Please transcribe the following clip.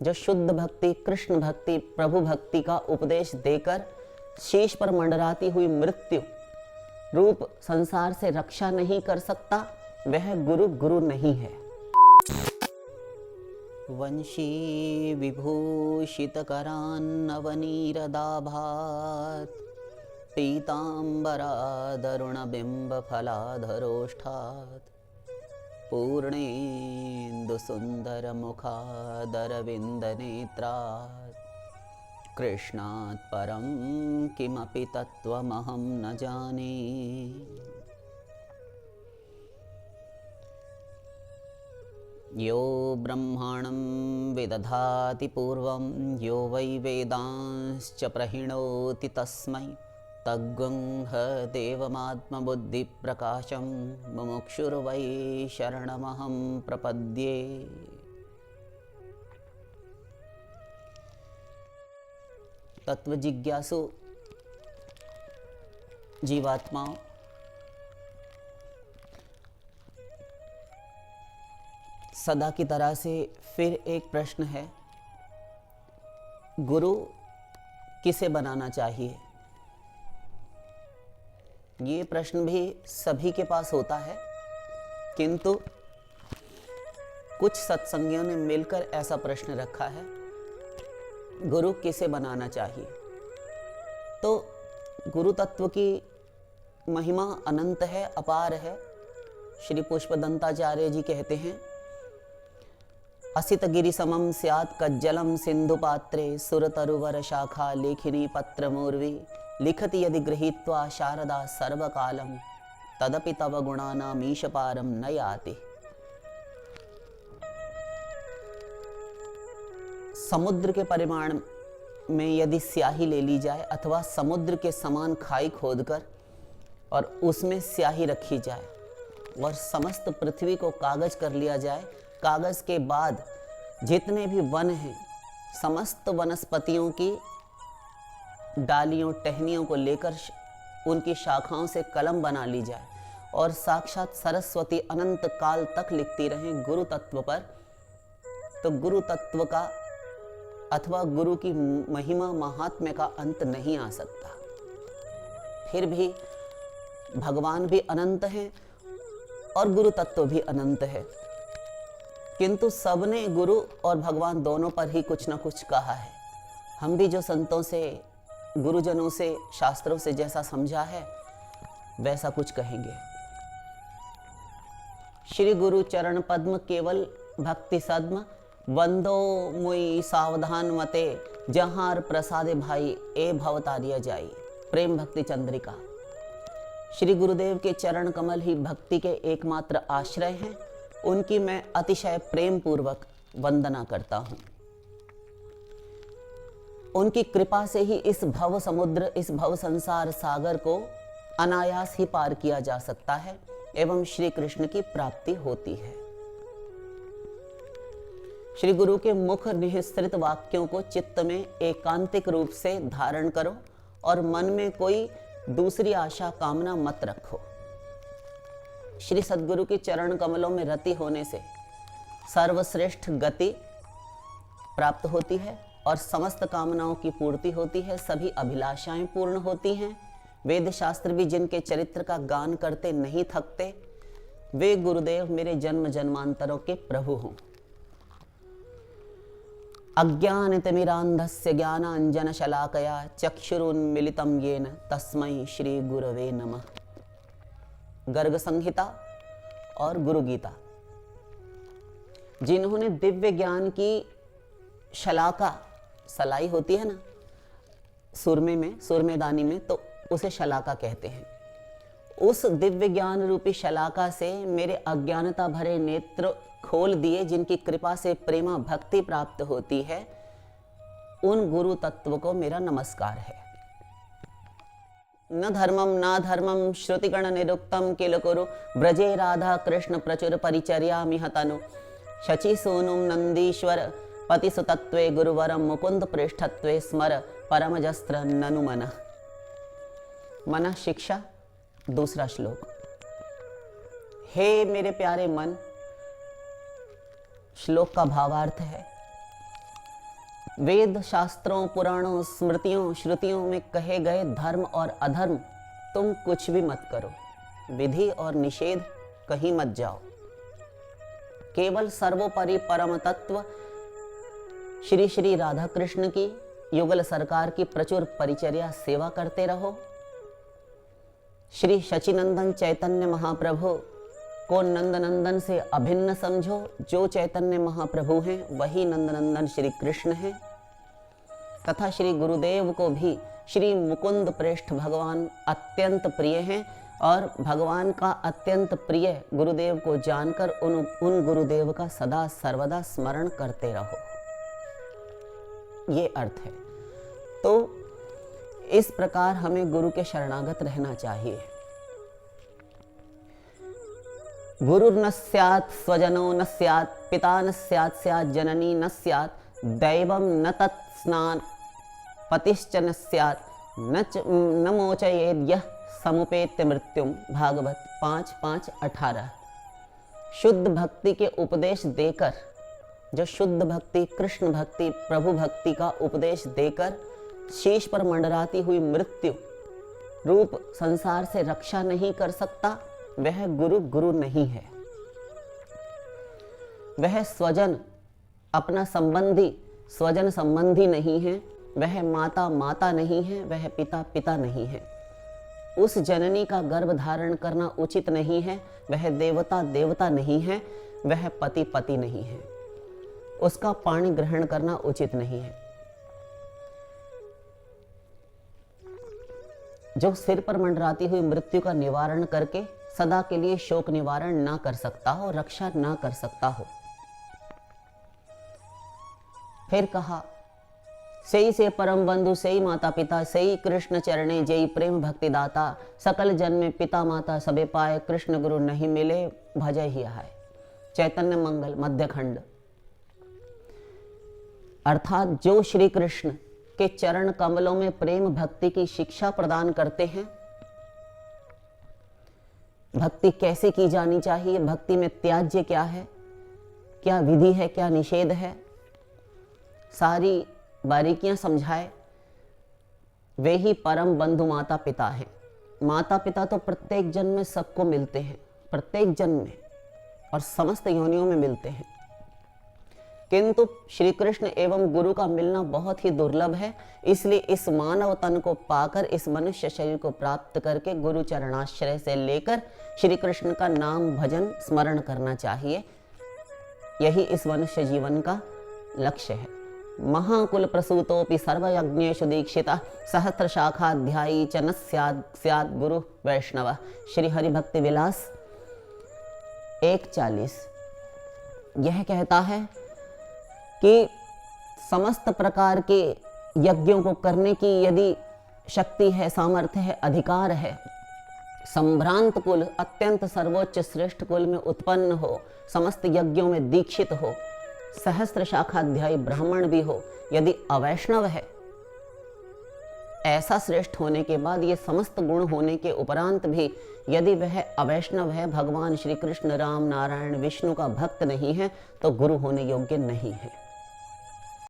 जो शुद्ध भक्ति, कृष्ण भक्ति, प्रभु भक्ति का उपदेश देकर शीश पर मंडराती हुई मृत्यु रूप संसार से रक्षा नहीं कर सकता, वह गुरु गुरु नहीं है। वंशी विभूषित करान्नवनीरदाभात् पीताम्बरादरुणबिम्बफलाधरोष्ठात् पूर्णेन्दुसुन्दरमुखादरविन्दनेत्रात् कृष्णात् परं किमपि तत्त्वमहं न जाने। यो ब्रह्माणं विदधाति पूर्वं यो वै वेदांश्च प्रहिणोति तस्मै तद्गुंह देवमात्मबुद्धिप्रकाशं मुमुक्षुर्वै शरणमहं प्रपद्ये। तत्व जिज्ञासु जीवात्माओं, सदा की तरह से फिर एक प्रश्न है, गुरु किसे बनाना चाहिए? ये प्रश्न भी सभी के पास होता है, किंतु कुछ सत्संगियों ने मिलकर ऐसा प्रश्न रखा है, गुरु किसे बनाना चाहिए? तो गुरु तत्व की महिमा अनंत है, अपार है। श्री पुष्पदंताचार्य जी कहते हैं, असित गिरि समम स्यात् कज्जलम सिंधु पात्रे सुरतरुवर शाखा लेखिनी पत्र मूर्वी लिखति यदि गृहीत्वा शारदा सर्वकालम तदपि तव गुणानाम ईश पारम न याति। समुद्र के परिमाण में यदि स्याही ले ली जाए अथवा समुद्र के समान खाई खोदकर और उसमें स्याही रखी जाए और समस्त पृथ्वी को कागज कर लिया जाए, कागज के बाद जितने भी वन हैं समस्त वनस्पतियों की डालियों टहनियों को लेकर उनकी शाखाओं से कलम बना ली जाए और साक्षात सरस्वती अनंत काल तक लिखती रहें गुरु तत्व पर, तो गुरु तत्व का अथवा गुरु की महिमा महात्म्य का अंत नहीं आ सकता। फिर भी भगवान भी अनंत हैं और गुरु तत्व भी अनंत है, किंतु सबने गुरु और भगवान दोनों पर ही कुछ ना कुछ कहा है। हम भी जो संतों से, गुरुजनों से, शास्त्रों से जैसा समझा है वैसा कुछ कहेंगे। श्री गुरु चरण पद्म केवल भक्ति सद्म वंदो मुई सावधान मते जहार प्रसादे भाई ए भवतारिया जाई। प्रेम भक्ति चंद्रिका। श्री गुरुदेव के चरण कमल ही भक्ति के एकमात्र आश्रय हैं, उनकी मैं अतिशय प्रेम पूर्वक वंदना करता हूं। उनकी कृपा से ही इस भव समुद्र, इस भव संसार सागर को अनायास ही पार किया जा सकता है एवं श्री कृष्ण की प्राप्ति होती है। श्री गुरु के मुख निःसृत वाक्यों को चित्त में एकांतिक रूप से धारण करो और मन में कोई दूसरी आशा कामना मत रखो। श्री सद्गुरु के चरण कमलों में रति होने से सर्वश्रेष्ठ गति प्राप्त होती है और समस्त कामनाओं की पूर्ति होती है, सभी अभिलाषाएं पूर्ण होती हैं। वेद शास्त्र भी जिनके चरित्र का गान करते नहीं थकते, वे गुरुदेव मेरे जन्म जन्मांतरों के प्रभु हों। अज्ञानतिमिरान्धस्य ज्ञानाञ्जनशलाकया चक्षुरुन्मीलितं येन तस्मै श्री गुरवे नमः। गर्ग संहिता और गुरु गीता। जिन्होंने दिव्य ज्ञान की शलाका, सलाई होती है ना सुरमे में, सुरमेदानी में, तो उसे शलाका कहते हैं। उस दिव्य ज्ञान रूपी शलाका से मेरे अज्ञानता भरे नेत्र खोल दिए, जिनकी कृपा से प्रेमा भक्ति प्राप्त होती है, उन गुरु तत्व को मेरा नमस्कार है। न धर्मम न धर्मम श्रुतिगण निरुक्तम किल कुरु ब्रजे राधा कृष्ण प्रचुर परिचर्यामि हतनु शचि सोनुम नंदीश्वर पति सुतत्वे गुरुवरम मुकुंद पृष्ठत्वे स्मर परमजस्त्र ननु मन। मन शिक्षा। दूसरा श्लोक। हे मेरे प्यारे मन, श्लोक का भावार्थ है, वेद शास्त्रों, पुराणों, स्मृतियों, श्रुतियों में कहे गए धर्म और अधर्म तुम कुछ भी मत करो, विधि और निषेध कहीं मत जाओ। केवल सर्वोपरि परम तत्व श्री श्री राधा कृष्ण की युगल सरकार की प्रचुर परिचर्या सेवा करते रहो। श्री शचिनंदन चैतन्य महाप्रभु को नंदनंदन से अभिन्न समझो। जो चैतन्य महाप्रभु हैं वही नंदनंदन श्री कृष्ण हैं। तथा श्री गुरुदेव को भी श्री मुकुंद प्रेष्ठ भगवान अत्यंत प्रिय हैं और भगवान का अत्यंत प्रिय गुरुदेव को जानकर उन गुरुदेव का सदा सर्वदा स्मरण करते रहो। ये अर्थ है। तो इस प्रकार हमें गुरु के शरणागत रहना चाहिए। गुरु न स्यात् स्वजनो न स्यात् पिता न स्यात् स्यात् जननी न स्यात् दैवं न तत् स्नान पतिश्च न स्यात् न मोचयेद् यः समुपेत्य मृत्युम। भागवत 5:5-18। शुद्ध भक्ति के उपदेश देकर, जो शुद्ध भक्ति, कृष्ण भक्ति, प्रभु भक्ति का उपदेश देकर शीश पर मंडराती हुई मृत्यु रूप संसार से रक्षा नहीं कर सकता, वह गुरु गुरु नहीं है। वह स्वजन अपना संबंधी स्वजन संबंधी नहीं है, वह माता माता नहीं है, वह पिता पिता नहीं है। उस जननी का गर्भ धारण करना उचित नहीं है, वह देवता देवता नहीं है, वह पति पति नहीं है। उसका पानी ग्रहण करना उचित नहीं है। जो सिर पर मंडराती हुई मृत्यु का निवारण करके सदा के लिए शोक निवारण ना कर सकता हो, रक्षा ना कर सकता हो। फिर कहा, सही से परम बंधु, सही माता पिता, सही कृष्ण चरणे जय प्रेम भक्ति दाता। सकल जन्म पिता माता सबे पाए, कृष्ण गुरु नहीं मिले भजय ही आए। चैतन्य मंगल मध्यखंड। अर्थात जो श्री कृष्ण के चरण कमलों में प्रेम भक्ति की शिक्षा प्रदान करते हैं, भक्ति कैसे की जानी चाहिए, भक्ति में त्याज्य क्या है, क्या विधि है, क्या निषेध है, सारी बारीकियां समझाए, वे ही परम बंधु माता पिता हैं। माता पिता तो प्रत्येक जन्म में सबको मिलते हैं, प्रत्येक जन्म में और समस्त योनियों में मिलते हैं, किंतु श्री कृष्ण एवं गुरु का मिलना बहुत ही दुर्लभ है। इसलिए इस मानव तन को पाकर, इस मनुष्य शरीर को प्राप्त करके गुरु चरणाश्रय से लेकर श्री कृष्ण का नाम भजन स्मरण करना चाहिए। यही इस मनुष्य जीवन का लक्ष्य है। महाकुल प्रसूतोपि सर्वयज्ञेषु दीक्षितः सहस्र शाखाध्यायी च न स्यात् गुरु वैष्णव। श्री हरि भक्ति विलास 1:40 यह कहता है कि समस्त प्रकार के यज्ञों को करने की यदि शक्ति है, सामर्थ्य है, अधिकार है, संभ्रांत कुल अत्यंत सर्वोच्च श्रेष्ठ कुल में उत्पन्न हो, समस्त यज्ञों में दीक्षित हो, सहस्त्र शाखाध्यायी ब्राह्मण भी हो, यदि अवैष्णव है, ऐसा श्रेष्ठ होने के बाद, ये समस्त गुण होने के उपरांत भी यदि वह अवैष्णव है, भगवान श्री कृष्ण, राम, नारायण, विष्णु का भक्त नहीं है, तो गुरु होने योग्य नहीं है।